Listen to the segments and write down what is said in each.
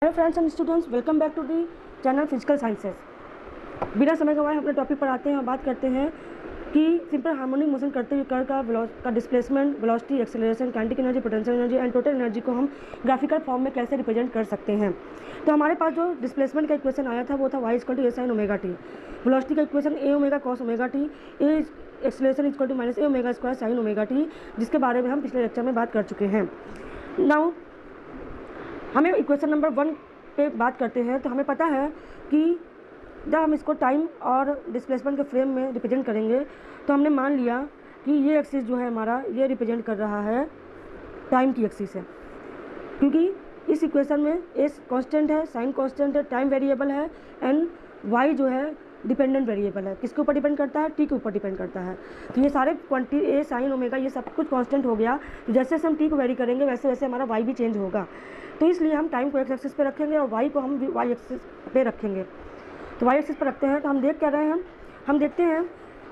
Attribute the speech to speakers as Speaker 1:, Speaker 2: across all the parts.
Speaker 1: Hello friends and students, welcome back to the channel physical sciences. बिना समय गंवाए अपने टॉपिक पर आते हैं और बात करते हैं कि सिंपल हार्मोनिक मोशन करते हुए कण का displacement, velocity, acceleration, kinetic energy, potential energy and total energy को हम ग्राफिकल फॉर्म में कैसे रिप्रेजेंट कर सकते हैं। तो हमारे पास जो डिस्प्लेसमेंट का इक्वेशन आया था वो था y = a sin omega t. Velocity का equation a omega cos omega t, a acceleration = -a omega square sin omega t, जिसके बारे में हम पिछले लेक्चर में बात कर चुके हैं। नाउ हमें इक्वेशन नंबर 1 पे बात करते हैं। तो हमें पता है कि जब हम इसको टाइम और डिस्प्लेसमेंट के फ्रेम में रिप्रेजेंट करेंगे तो हमने मान लिया कि ये एक्सिस जो है हमारा ये रिप्रेजेंट कर रहा है टाइम की एक्सिस है, क्योंकि इस इक्वेशन में एस कांस्टेंट है, साइन कांस्टेंट है, टाइम वेरिएबल है एंड वाई जो है डिपेंडेंट वेरिएबल है। किसके ऊपर डिपेंड करता है? टी के ऊपर डिपेंड करता है। तो ये सारे क्वांटिटी ए साइन ओमेगा ये सब कुछ कांस्टेंट हो गया। तो जैसे जैसे हम टी को वेरी करेंगे वैसे वैसे हमारा वाई भी चेंज होगा। तो इसलिए हम टाइम को एक्स एक्सिस पे रखेंगे और वाई को हम वाई एक्सिस पे रखेंगे। तो वाई एक्सिस पर रखते हैं तो हम देख क्या रहे हैं, हम देखते हैं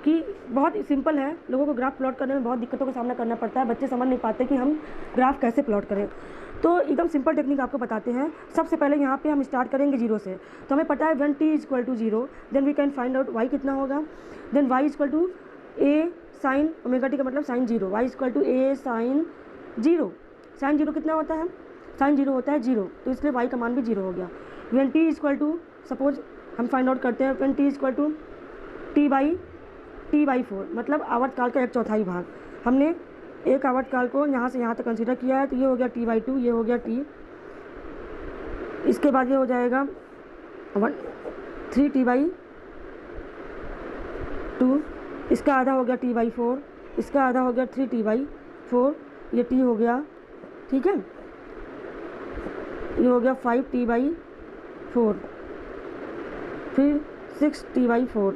Speaker 1: कि बहुत सिंपल है। लोगों को ग्राफ प्लॉट करने में बहुत दिक्कतों का सामना करना पड़ता है। बच्चे समझ नहीं पाते कि हम ग्राफ कैसे प्लॉट करें। तो एकदम सिंपल टेक्निक आपको बताते हैं। सबसे पहले यहाँ पे हम स्टार्ट करेंगे 0 से। तो हमें पता है when t = 0 then we can find out y कितना होगा। Then y = a sin omega t का मतलब sin 0, y = a sin 0। sin 0 कितना होता है? sin 0 होता है 0, तो इसलिए y का मान भी 0 हो गया। व्हेन t = सपोज हम फाइंड आउट करते हैं व्हेन t = t/4 मतलब आवर्तकाल का 1/4 भाग। हमने एक आवर्तकाल को यहाँ से यहाँ तक कंसीडर किया है, तो ये हो गया t/2, ये हो गया t। इसके बाद ये हो जाएगा 3t/2, इसका आधा हो गया t/4, इसका आधा हो गया 3t/4, ये t हो गया, ठीक है। ये हो गया 5t/4, फिर 6t/4,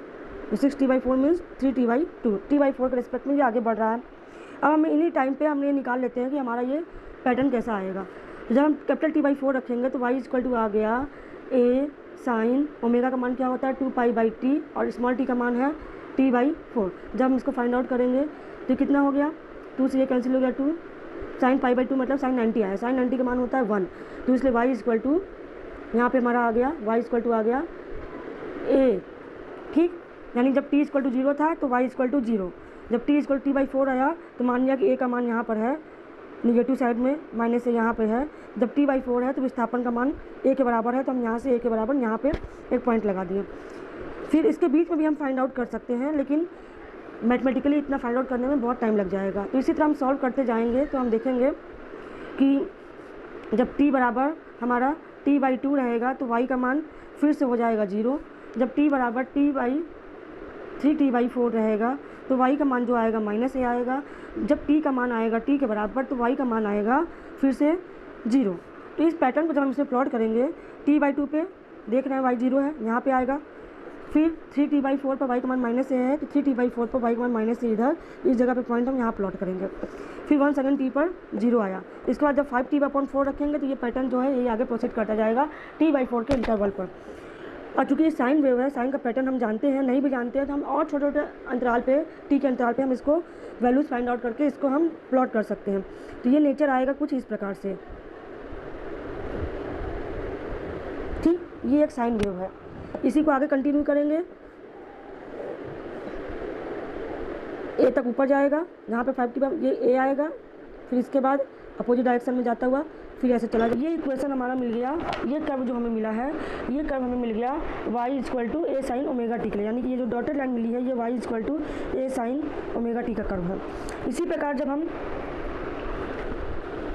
Speaker 1: 6t/4 means 3t/2, t/4 के रिस्पेक्ट में ये आगे बढ़ रहा है। अब हम इन्हीं टाइम पे हमने निकाल लेते हैं कि हमारा ये पैटर्न कैसा आएगा। तो जब हम कैपिटल T/4 रखेंगे तो y = आ गया a साइन ओमेगा का मान क्या होता है 2π/t और स्मॉल t का मान है t/4। जब हम इसको फाइंड आउट करेंगे तो कितना हो गया, 2 से ये कैंसिल हो गया, 2 sin π/2 मतलब sin 90 आया। sin 90 का मान होता है 1, तो इसलिए y = यहाँ पे हमारा आ गया y = आ गया a, ठीक। यानी जब t = 0 था तो y = 0। जब t = t/4 आया तो मान लिया कि a का मान यहाँ पर है निगेटिव साइड में, माइनस से यहाँ पे है। जब t/4 है तो विस्थापन का मान a के बराबर है, तो हम यहाँ से a के बराबर यहाँ पे एक पॉइंट लगा दिए। फिर इसके बीच में भी हम फाइंड आउट कर सकते हैं, लेकिन मैथमेटिकली इतना फाइंड आउट करने में बहुत टाइम लग जाएगा। तो इसी तरह हम सॉल्व करते जाएंगे तो हम देखेंगे कि जब t बराबर हमारा t/2 रहेगा तो y का मान फिर से हो जाएगा 0। जब t बराबर 3t/4 रहेगा तो y का मान जो आएगा -a आएगा। जब t का मान आएगा t के बराबर तो y का मान आएगा फिर से 0। तो इस पैटर्न को जब हम इसे प्लॉट करेंगे t/2 पे देख रहे हैं y 0 है, यहाँ पे आएगा। फिर 3t/4 पर y का मान -a है, तो 3t/4 पर y का मान -a इधर इस जगह पे पॉइंट हम यहाँ प्लॉट करेंगे। फिर 1 सेकंड t पर 0 आया। इसके बाद जब 5t/4 रखेंगे तो ये पैटर्न जो है ये आगे प्रोसीड करता जाएगा t/4 के इंटरवल पर। और चूँकि ये साइन वेव है, साइन का पैटर्न हम जानते हैं, नहीं भी जानते हैं तो हम और छोटे छोटे अंतराल पे टी के अंतराल पे हम इसको वैल्यूज़ फाइंड आउट करके इसको हम प्लॉट कर सकते हैं। तो ये नेचर आएगा कुछ इस प्रकार से, ठीक। ये एक साइन वेव है। इसी को आगे कंटिन्यू करेंगे, ए तक ऊपर जाएगा, यहाँ पे 5t ये ए आएगा, फिर इसके बाद अपोजिट डायरेक्शन में जाता हुआ फिर ऐसे चला जाए। ये इक्वेशन हमारा मिल गया, ये कर्व जो हमें मिला है, ये कर्व हमें मिल गया y = a sin omega T के लिए, यानी कि ये जो डॉटेड लाइन मिली है ये y = a sin omega t का कर्व है। इसी प्रकार जब हम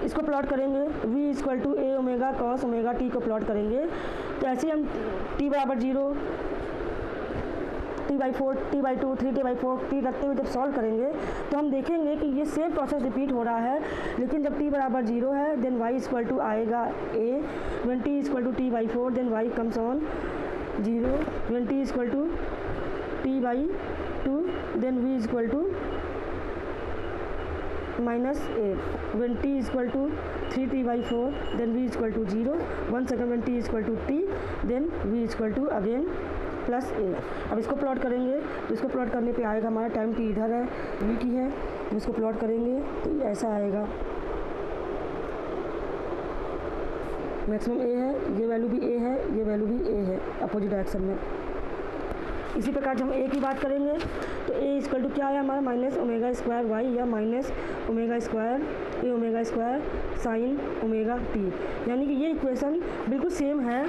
Speaker 1: इसको प्लॉट करेंगे v = a omega cos omega T को प्लॉट करेंगे तो ऐसे ही हम t = 0, t/4, t/2, 3t/4 t रखते हुए जब सॉल्व करेंगे तो हम देखेंगे कि ये सेम प्रोसेस रिपीट हो रहा है। लेकिन जब t = 0 है देन y = आएगा a, when t = t/4 then y comes on 0, when t = t/2 then v = -a, when t = 3t/4 then v = 0, 1 second when t = t then v = again +a। अब इसको plot करेंगे तो इसको plot करने पे आएगा हमारा टाइम t इधर है, v t है, इसको प्लॉट करेंगे तो ऐसा आएगा। मैक्सिमम ए है, ये वैल्यू भी ए है, ये वैल्यू भी ए है अपोजिट डायरेक्शन में। इसी प्रकार जब हम ए की बात करेंगे तो ए इक्वल टू क्या है हमारा माइनस ओमेगा स्क्वायर वाई या minus omega square a omega square sine omega t, यानी कि ये इक्वेशन बिल्कुल सेम है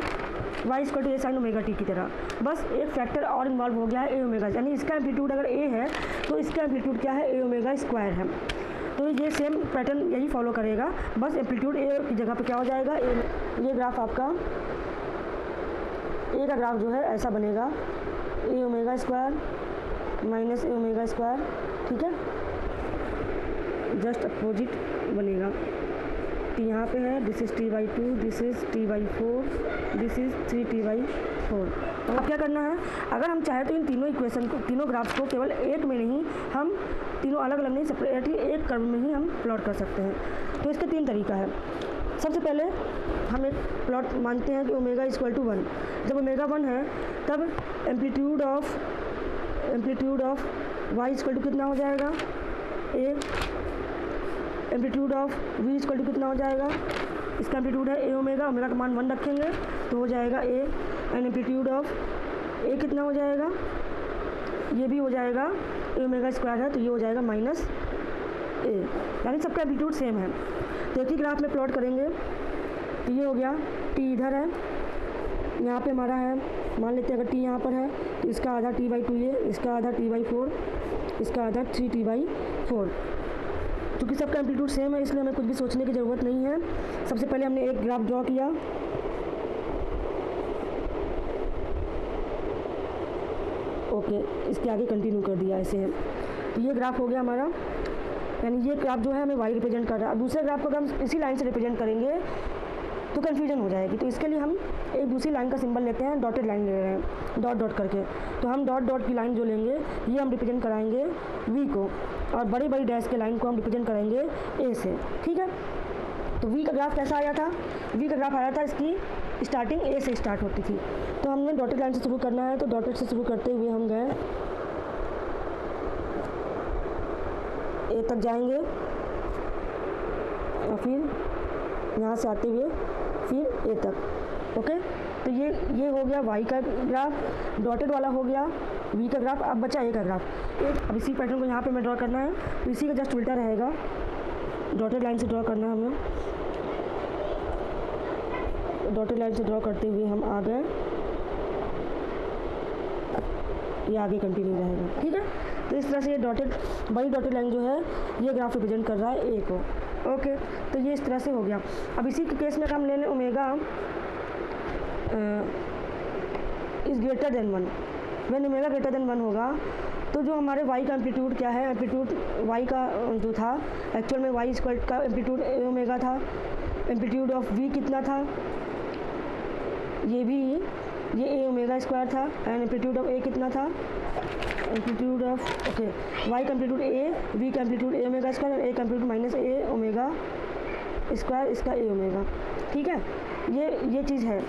Speaker 1: y equal to a sine omega t की तरह, बस एक फैक्टर और इन्वॉल्व हो गया है ए ओमेगा, यानी इसका एम्पलीट्यूड अगर ए है तो इसका एम्पलीट्यूड क्या है ए ओमेगा स्क्वायर है। तो ये सेम पैटर्न यही फॉलो करेगा, बस एम्पलीट्यूड ए की जगह पे क्या हो जाएगा ये ग्राफ आपका ए का ग्राफ जो है ऐसा बनेगा ए ओमेगा स्क्वायर माइनस ए ओमेगा स्क्वायर, ठीक है, जस्ट अपोजिट बनेगा। तो यहाँ पे है this is t/2, this is t/4, this is 3t/4। अब क्या करना है, अगर हम चाहें तो इन तीनों इक्वेशन को, तीनों ग्राफ्स को केवल एक में नहीं, हम तीनों अलग अलग नहीं, सेपरेटली एक कर्व में ही हम प्लॉट कर सकते हैं। तो इसका 3 तरीका है। सबसे पहले हम एक प्लॉट मानते हैं कि ओमेगा इक्वल टू 1। जब ओमेगा 1 है तब amplitude of y equal to कितना हो जाएगा a, amplitude of v equal to कितना हो जाएगा, इसका एम्पलीट्यूड है ए ओमेगा, ओमेगा का मान 1 रखेंगे तो हो जाएगा ए, एंड एम्पलीट्यूड ऑफ ए कितना हो जाएगा, ये भी हो जाएगा ए ओमेगा स्क्वायर है तो ये हो जाएगा माइनस ए, यानी सबका एम्पलीट्यूड सेम है। तो एक ही ग्राफ में प्लॉट करेंगे तो ये हो गया टी इधर है, यहाँ पे हमारा है, मान लेते हैं अगर टी यहाँ पर है तो इसका आधा t/2 ये, इसका आधा t/4, इसका आधा 3t/4। क्योंकि सबका एम्पलीट्यूड सेम है इसलिए हमें कुछ भी सोचने की ज़रूरत नहीं है। सबसे पहले हमने एक ग्राफ ड्रॉ किया, ओके, इसके आगे कंटिन्यू कर दिया ऐसे है। तो ये ग्राफ हो गया हमारा, यानी ये ग्राफ जो है हमें वाई रिप्रेजेंट कर रहा है। अब दूसरे ग्राफ को अगर हम इसी लाइन से रिप्रेजेंट करेंगे तो कन्फ्यूजन हो जाएगी, तो इसके लिए हम एक दूसरी लाइन का सिंबल लेते हैं, डॉटेड लाइन ले रहे हैं, डॉट डॉट करके। तो हम डॉट डॉट की लाइन जो लेंगे ये हम रिप्रेजेंट कराएंगे वी को, और बड़ी बड़ी डैश के लाइन को हम रिप्रेजेंट करेंगे ए से, ठीक है। तो वी का ग्राफ कैसा आया था, वी का ग्राफ आया था इसकी स्टार्टिंग ए से स्टार्ट होती थी। तो हमने डॉटेड लाइन से शुरू करना है, तो डॉटेड से शुरू करते हुए हम गए ए तक जाएंगे और फिर यहाँ से आते हुए फिर ए तक, ओके। तो ये हो गया वाई का ग्राफ, डॉटेड वाला हो गया वी का ग्राफ। अब बचा ए का ग्राफ। अब इसी पैटर्न को यहाँ पे मैं ड्रॉ करना है तो इसी का जस्ट उल्टा रहेगा, डॉटेड लाइन से ड्रॉ करना है हमें। डॉटेड लाइन से ड्रॉ करते हुए हम आ गए, ये आगे कंटिन्यू रहेगा, ठीक है। तो इस तरह से ये बड़ी डॉटेड लाइन जो है ये ग्राफ रिप्रेजेंट कर रहा है ए को, ओके। तो ये इस तरह से हो गया। अब इसी के केस में हम ले लें omega is greater then 1, when omega greater than 1 होगा तो जो हमारे वाई का एम्पलीट्यूड क्या है, एम्पलीट्यूड वाई का जो था एक्चुअल में वाई स्क्वायर का एम्पलीट्यूड ए ओमेगा था, एम्पलीट्यूड ऑफ वी कितना था, ये ए ओमेगा स्क्वायर था, एंड एम्पलीट्यूड ऑफ ए कितना था, एम्पलीट्यूड ऑफ ओके वाई का एम्पलीट्यूड ए, वी का एम्पलीट्यूड ए ओमेगा स्क्वायर, और ए का एम्पलीट्यूड माइनस ए ओमेगा स्क्वायर, इसका ए ओमेगा, ठीक है। ये चीज़ है,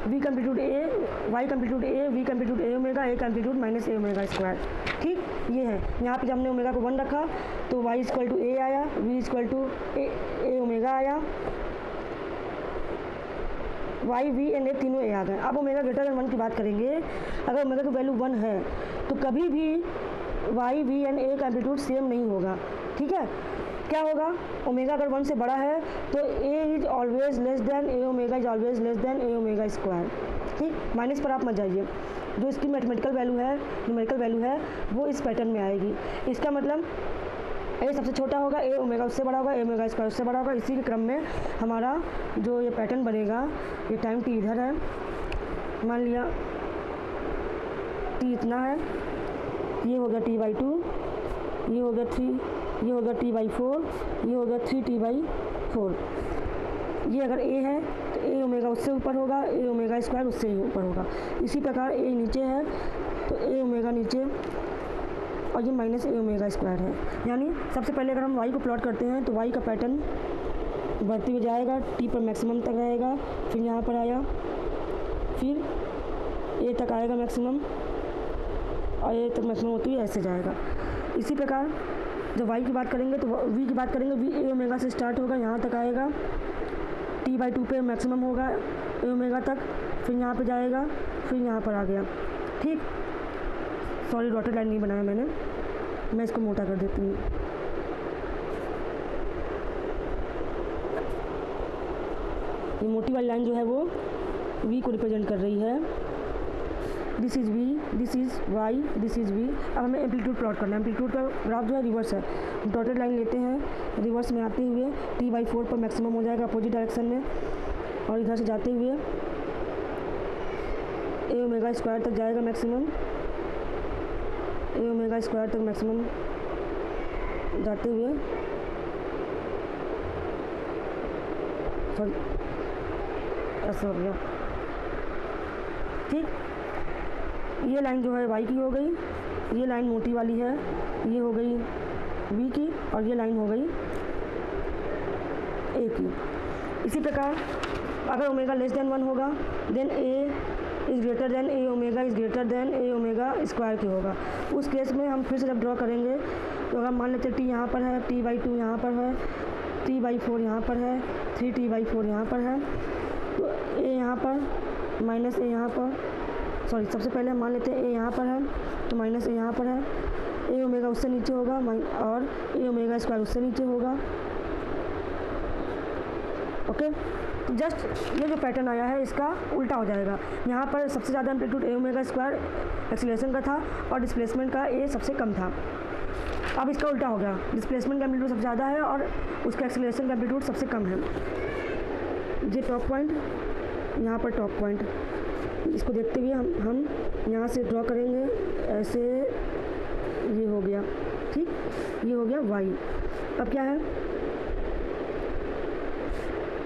Speaker 1: वी का एम्पलीट्यूड ए, वाई का एम्पलीट्यूड ए, वी का एम्पलीट्यूड ए ओमेगा, ए का एम्पलीट्यूड माइनस ए ओमेगा स्क्वायर, ठीक। ये है, यहाँ पे जब हमने ओमेगा को 1 रखा तो वाई इक्वल टू ए आया, v equal to a omega आया, वाई वी एंड ए तीनों ए आ गए। अब ओमेगा ग्रेटर देन 1 की बात करेंगे, अगर ओमेगा की वैल्यू 1 है तो कभी भी वाई वी एंड ए का एम्पलीट्यूड सेम नहीं होगा, ठीक है। क्या होगा, ओमेगा अगर 1 से बड़ा है तो a is always less than a omega is always less than a omega square, ठीक। माइनस पर आप मत जाइए, जो इसकी मैथमेटिकल वैल्यू है, न्यूमेरिकल वैल्यू है वो इस पैटर्न में आएगी। इसका मतलब ए सबसे छोटा होगा, ए ओमेगा उससे बड़ा होगा, ए ओमेगा स्क्वायर उससे बड़ा होगा। इसी के क्रम में हमारा जो ये पैटर्न बनेगा, ये टाइम टी इधर है, मान लिया टी इतना है, ये हो गया t/2, ये हो गया 3, ये हो गया t/4, ये हो गया 3t/4। ये अगर ए है तो ए ओमेगा उससे ऊपर होगा, ए ओमेगा स्क्वायर उससे ही ऊपर होगा। इसी प्रकार ए नीचे है तो ए ओमेगा नीचे, और ये माइनस ए ओमेगा स्क्वायर है। यानी सबसे पहले अगर हम वाई को प्लॉट करते हैं तो वाई का पैटर्न बढ़ती हुई जाएगा, टी पर मैक्सिमम तक रहेगा, फिर यहाँ पर आया, फिर ए तक आएगा मैक्सिमम, और ए तक मैक्सिमम होती हुई ऐसे जाएगा। इसी प्रकार जब वाई की बात करेंगे तो वी की बात करेंगे, वी ए ओमेगा से स्टार्ट होगा, यहाँ तक आएगा, टी t/2 पे मैक्सिमम होगा ए ओमेगा तक, फिर यहाँ पे जाएगा, फिर यहाँ पर आ गया। ठीक, सॉरी डॉटेड लाइन नहीं बनाया मैंने, मैं इसको मोटा कर देती हूँ। ये मोटी वाली लाइन जो है वो v को रिप्रेजेंट कर रही है। This is v, this is y, this is v। अब हमें एम्पलीट्यूड प्लॉट करना है। एम्पलीट्यूड का ग्राफ जो है रिवर्स है, डॉटेड लाइन लेते हैं, रिवर्स में आते हुए t/4 पर मैक्सिमम हो जाएगा अपोजिट डायरेक्शन में, और इधर से जाते हुए ए ओमेगा स्क्वायर तक जाएगा मैक्सिमम, ए ओमेगा स्क्वायर तक मैक्सिमम जाते हुए, सॉरी ऐसा हो गया। ठीक, ये लाइन जो है y की हो गई, ये लाइन मोटी वाली है, ये हो गई v की, और ये लाइन हो गई a की। इसी प्रकार अगर ओमेगा लेस देन 1 होगा then a is greater than a omega is greater than a omega square की होगा। उस केस में हम फिर से जब ड्रॉ करेंगे तो अगर मान लेते t यहाँ पर है, t/2 यहाँ पर है, t/4 यहाँ पर है, 3t/4 यहाँ पर है, तो a यहाँ पर माइनस a यहाँ पर, सॉरी सबसे पहले हम मान लेते हैं a यहाँ पर है तो माइनस a यहाँ पर है, ए ओमेगा उससे नीचे होगा और ए ओमेगा स्क्वायर उससे नीचे होगा। ओके, तो जस्ट ये जो पैटर्न आया है इसका उल्टा हो जाएगा। यहाँ पर सबसे ज़्यादा एम्पलीट्यूड ए ओमेगा स्क्वायर एक्सीलरेशन का था और डिस्प्लेसमेंट का ए सबसे कम था। अब इसका उल्टा हो गया, डिस्प्लेसमेंट का एम्पलीट्यूड सबसे ज़्यादा है और उसका एक्सीलरेशन का एम्पलीट्यूड सबसे कम है। ये टॉप पॉइंट, यहाँ पर टॉप पॉइंट, इसको देखते हुए हम यहाँ से ड्रॉ करेंगे ऐसे, ये हो गया। ठीक, ये हो गया y। अब क्या है,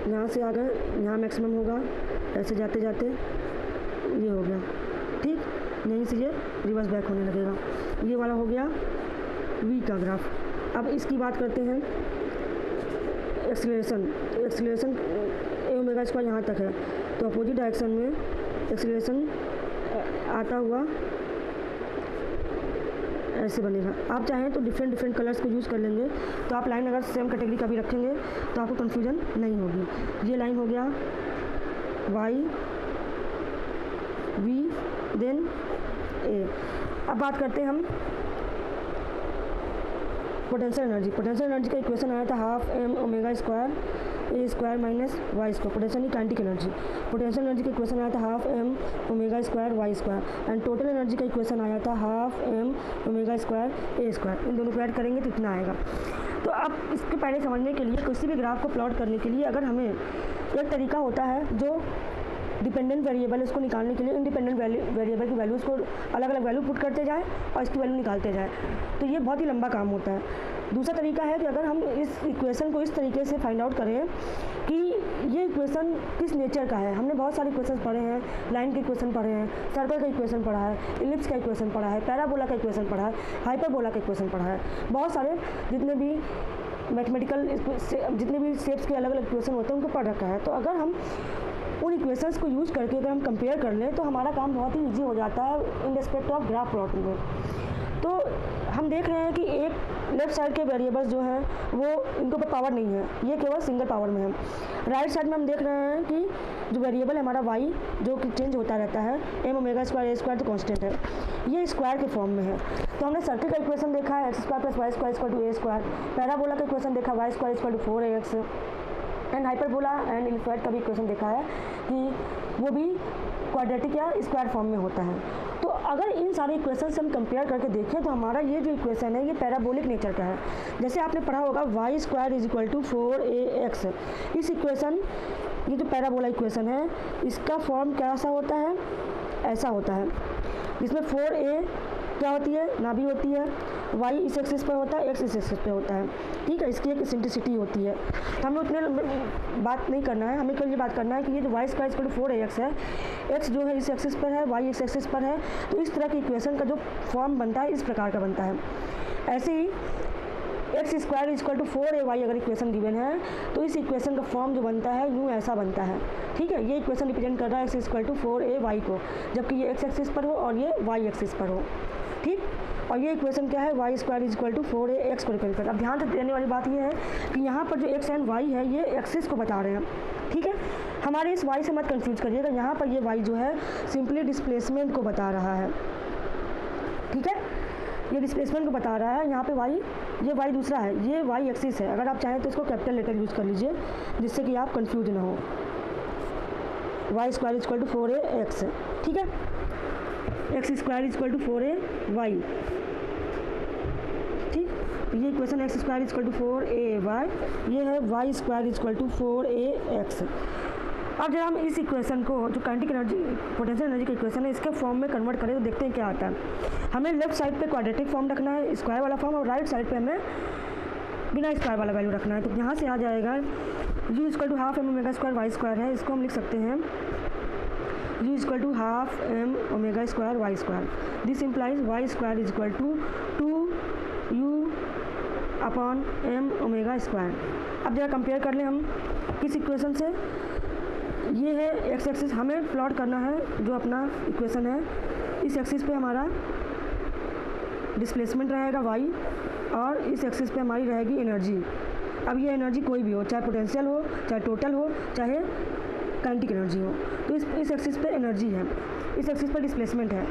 Speaker 1: यहाँ से आ गए, यहाँ मैक्सिमम होगा, ऐसे जाते जाते ये हो गया। ठीक, यहीं से ये रिवर्स बैक होने लगेगा। ये वाला हो गया v का ग्राफ। अब इसकी बात करते हैं एक्सीलरेशन। एक्सीलरेशन ए ओमेगा स्क्वायर यहाँ तक है तो अपोजिट डायरेक्शन में एक्सीलरेशन आता हुआ ऐसे बनेगा। आप चाहें तो डिफरेंट कलर्स को यूज़ कर लेंगे, तो आप लाइन अगर सेम कैटेगरी का भी रखेंगे तो आपको कन्फ्यूजन नहीं होगी। ये लाइन हो गया y, v, देन a। अब बात करते हैं हम पोटेंशियल एनर्जी। पोटेंशियल एनर्जी का इक्वेशन आया था half m omega square a square minus y square. Potential kinetic energy, potential energy का इक्वेशन आया था half m omega square y square, and total energy का इक्वेशन आया था half m omega square a square. इन दोनों को add करेंगे तो इतना आएगा। तो अब इसके पहले समझने के लिए, किसी भी ग्राफ को प्लॉट करने के लिए अगर हमें एक तरीका होता है जो डिपेंडेंट वेरिएबल उसको निकालने के लिए इंडिपेंडेंट वेरिएबल की वैल्यूज़ को अलग अलग वैल्यू पुट करते जाए और इसकी वैल्यू निकालते जाए, तो ये बहुत ही लंबा काम होता है। दूसरा तरीका है कि अगर हम इस इक्वेशन को इस तरीके से फाइंड आउट करें कि ये इक्वेशन किस नेचर का है। हमने बहुत सारे इक्वेशन पढ़े हैं, लाइन के इक्वेशन पढ़े हैं, सर्कल का इक्वेशन पढ़ा है, इलिप्स का इक्वेशन पढ़ा है, पैराबोला का इक्वेशन पढ़ा है, हाइपरबोला का इक्वेशन पढ़ा है। बहुत सारे जितने भी मैथमेटिकल जितने भी शेप्स के अलग अलग इक्वेशन होते हैं उनको पढ़ रखा है। तो अगर हम उन इक्वेशंस को यूज़ करके अगर हम कंपेयर कर लें तो हमारा काम बहुत ही ईजी हो जाता है in respect of graph plotting में। तो हम देख रहे हैं कि एक लेफ्ट साइड के वेरिएबल्स जो हैं वो इनके ऊपर पावर नहीं है, ये केवल सिंगल पावर में है। राइट साइड में हम देख रहे हैं कि जो वेरिएबल है हमारा y जो कि चेंज होता रहता है, m omega square a square तो कांस्टेंट है, ये स्क्वायर के फॉर्म में है। तो हमने सर्कल का इक्वेशन देखा है x square plus y square equal to a square, parabola का इक्वेशन देखा y square equal to 4ax, and hyperbola and ellipsoid का भी इक्वेशन देखा है कि वो भी क्वाड्रेटिक या स्क्वायर फॉर्म में होता है। तो अगर इन सारे इक्वेशन से हम कंपेयर करके देखें तो हमारा ये जो इक्वेशन है ये पैराबोलिक नेचर का है। जैसे आपने पढ़ा होगा y square is equal to 4ax। इस इक्वेशन, ये जो पैराबोला इक्वेशन है इसका फॉर्म कैसा होता है, ऐसा होता है, जिसमें 4a क्या होती है, नाभि होती है, y इस एक्सिस पर होता है, x इस एक्सिस पे होता है। ठीक है, इसकी एक एसेंट्रिसिटी होती है। तो हमें उतने बात नहीं करना है, हमें केवल ये बात करना है कि ये जो y square equal to 4ax है, x जो है इस एक्सिस पर है, y इस एक्सिस पर है, तो इस तरह की इक्वेशन का जो फॉर्म बनता है इस प्रकार का बनता है। ऐसे ही x square is equal to 4ay अगर इक्वेशन गिवन है तो इस इक्वेशन का फॉर्म जो बनता है यूँ ऐसा बनता है। ठीक है, ये इक्वेशन रिप्रेजेंट कर रहा है एक्स इक्वल टू 4ay को, जबकि ये एक्स एक्सिस पर हो और ये वाई एक्सिस पर हो। ठीक, और ये इक्वेशन क्या है, y square is equal to 4ax को रिप्रेजेंट कर। अब ध्यान देने वाली बात ये है कि यहाँ पर जो एक्स एंड वाई है ये एक्सिस को बता रहे हैं। ठीक है, हमारे इस y से मत कंफ्यूज करिएगा, यहाँ पर ये y जो है सिंपली डिस्प्लेसमेंट को बता रहा है, ठीक है, ये डिस्प्लेसमेंट को बता रहा है। यहाँ पे y, ये y दूसरा है, ये y एक्सिस है। अगर आप चाहें तो इसको कैपिटल लेटर यूज़ कर लीजिए जिससे कि आप कंफ्यूज ना हो। y square equal to 4ax, ठीक है, x square equal to 4ay, ठीक, ये equation x square equal to 4ay, ये है y square equal to 4ax। अब जब हम इस इक्वेशन को, जो काइनेटिक एनर्जी पोटेंशियल एनर्जी का इक्वेशन है, इसके फॉर्म में कन्वर्ट करें तो देखते हैं क्या आता है। हमें लेफ्ट साइड पे क्वाड्रेटिक फॉर्म रखना है, स्क्वायर वाला फॉर्म, और राइट साइड पे हमें बिना स्क्वायर वाला वैल्यू रखना है। तो यहाँ से आ जाएगा u equal to half m omega square y square है, इसको हम लिख सकते हैं u equal to half m omega square y square. This implies y square is equal to 2u upon m omega square. अब जरा कंपेयर कर लें हम किस इक्वेशन से, ये है एक्स एक्सिस, हमें प्लॉट करना है जो अपना इक्वेशन है। इस एक्सिस पे हमारा डिस्प्लेसमेंट रहेगा y, और इस एक्सिस पे हमारी रहेगी एनर्जी। अब ये एनर्जी कोई भी हो, चाहे पोटेंशियल हो, चाहे टोटल हो, चाहे काइनेटिक एनर्जी हो, तो इस एक्सिस पे एनर्जी है, इस एक्सिस पर डिस्प्लेसमेंट है।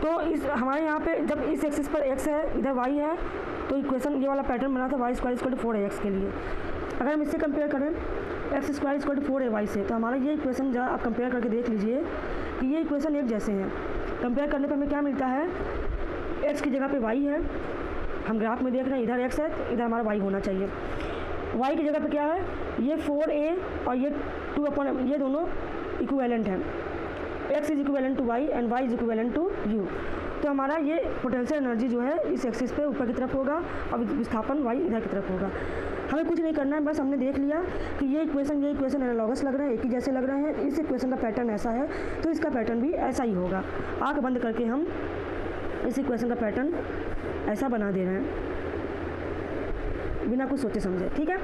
Speaker 1: तो इस हमारे यहाँ पे जब इस एक्सिस पर x है, इधर y है, तो इक्वेशन ये वाला पैटर्न बना था y square equal to 4ax के लिए। अगर हम इससे कंपेयर करें x square equal to 4ay से, तो हमारा ये इक्वेशन जरा आप कंपेयर करके देख लीजिए कि ये इक्वेशन एक जैसे हैं। कंपेयर करने पर हमें क्या मिलता है, x की जगह पे y है, हम ग्राफ में देख रहे हैं इधर x है, तो इधर हमारा y होना चाहिए। y की जगह पे क्या है, ये 4a और ये 2 अपॉन, ये दोनों इक्विवेलेंट हैं। x is equivalent to y and y is equivalent to u। तो हमारा ये पोटेंशियल एनर्जी जो है इस एक्सिस पे ऊपर की तरफ होगा और विस्थापन y इधर की तरफ होगा। हमें कुछ नहीं करना है, बस हमने देख लिया कि ये इक्वेशन एनालॉगस लग रहे हैं, एक ही जैसे लग रहे हैं। इस इक्वेशन का पैटर्न ऐसा है तो इसका पैटर्न भी ऐसा ही होगा। आँख बंद करके हम इस इक्वेशन का पैटर्न ऐसा बना दे रहे हैं बिना कुछ सोचे समझे, ठीक है।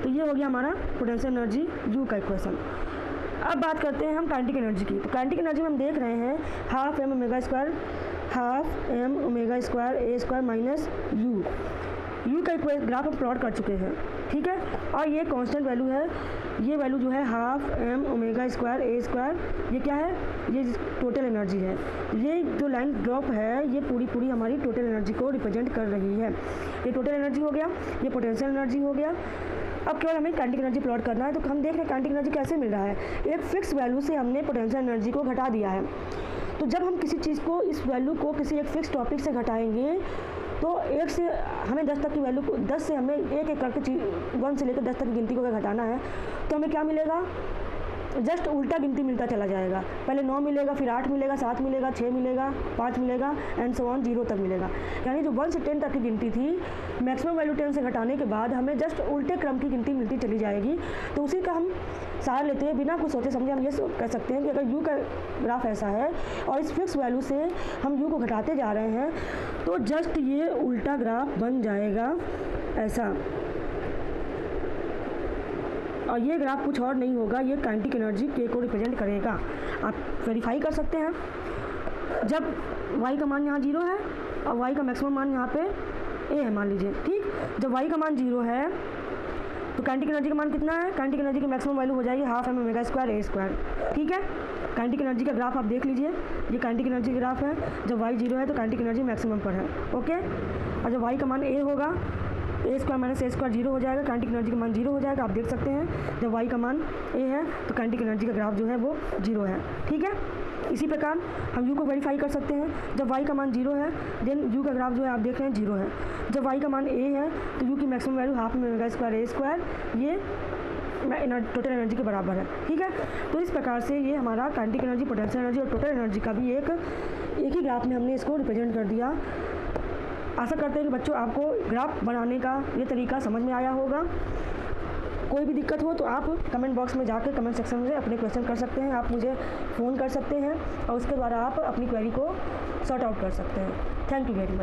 Speaker 1: तो ये हो गया हमारा पोटेंशियल एनर्जी U का इक्वेशन। अब बात करते हैं हम काइनेटिक एनर्जी की। तो काइनेटिक एनर्जी में हम देख रहे हैं half m omega square a square minus u का ग्राफ हम प्लॉट कर चुके हैं, ठीक है। और ये कांस्टेंट वैल्यू है, ये वैल्यू जो है half m omega square a square, ये क्या है, ये टोटल एनर्जी है। ये जो लाइन ड्रॉप है ये पूरी हमारी टोटल एनर्जी को रिप्रेजेंट कर रही है। ये टोटल एनर्जी हो गया, ये पोटेंशियल एनर्जी हो गया। अब केवल हमें काइनेटिक एनर्जी प्लॉट करना है। तो हम देख रहे हैं काइनेटिक एनर्जी कैसे मिल रहा है, एक फिक्स वैल्यू से हमने पोटेंशियल एनर्जी को घटा दिया है। तो जब हम किसी चीज़ को, इस वैल्यू को किसी एक फिक्स टॉपिक से घटाएंगे तो 1 से हमें 10 तक की वैल्यू को, 10 से हमें एक करके 1 से लेकर 10 तक की गिनती को अगर घटाना है तो हमें क्या मिलेगा, जस्ट उल्टा गिनती मिलता चला जाएगा। पहले 9 मिलेगा, फिर 8 मिलेगा, 7 मिलेगा, 6 मिलेगा, 5 मिलेगा एंड सो ऑन 0 तक मिलेगा। यानी जो 1 से 10 तक की गिनती थी, मैक्सिमम वैल्यू 10 से घटाने के बाद हमें जस्ट उल्टे क्रम की गिनती मिलती चली जाएगी। तो उसी का हम सहारा लेते हैं, बिना कुछ सोचे समझे हम ये कह सकते हैं कि अगर u का ग्राफ ऐसा है और इस फिक्स वैल्यू से हम u को घटाते जा रहे हैं तो जस्ट ये उल्टा ग्राफ बन जाएगा ऐसा। और ये ग्राफ कुछ और नहीं होगा, ये काइनेटिक एनर्जी k को रिप्रेजेंट करेगा। आप वेरीफाई कर सकते हैं, जब y का मान यहाँ 0 है और y का मैक्सिमम मान यहाँ पे a है मान लीजिए, ठीक। जब y का मान 0 है तो काइनेटिक एनर्जी का मान कितना है, काइनेटिक एनर्जी की मैक्सिमम वैल्यू हो जाएगी half m omega square a square, ठीक है। काइनेटिक एनर्जी का ग्राफ आप देख लीजिए, ये काइनेटिक एनर्जी का ग्राफ है। जब y 0 है तो काइनेटिक एनर्जी मैक्सिमम पर है, ओके। और जब y का मान a होगा, ए स्क्वायर माइनस ए स्क्वायर 0 हो जाएगा, काइनेटिक एनर्जी का मान 0 हो जाएगा। आप देख सकते हैं जब y का मान a है तो काइनेटिक एनर्जी का ग्राफ जो है वो 0 है, ठीक है। इसी प्रकार हम u को वेरीफाई कर सकते हैं, जब y का मान 0 है देन u का ग्राफ जो है आप देख रहे हैं 0 है। जब y का मान a है तो u की maximum value half omega square a square, ये टोटल एनर्जी के बराबर है, ठीक है। तो इस प्रकार से ये हमारा काइनेटिक एनर्जी, पोटेंशियल एनर्जी और टोटल एनर्जी का भी एक ही ग्राफ में हमने इसको रिप्रेजेंट कर दिया। आशा करते हैं कि बच्चों आपको ग्राफ बनाने का ये तरीका समझ में आया होगा। कोई भी दिक्कत हो तो आप कमेंट बॉक्स में जाकर कमेंट सेक्शन में अपने क्वेश्चन कर सकते हैं, आप मुझे फ़ोन कर सकते हैं और उसके द्वारा आप अपनी क्वेरी को सॉर्ट आउट कर सकते हैं। Thank you very much.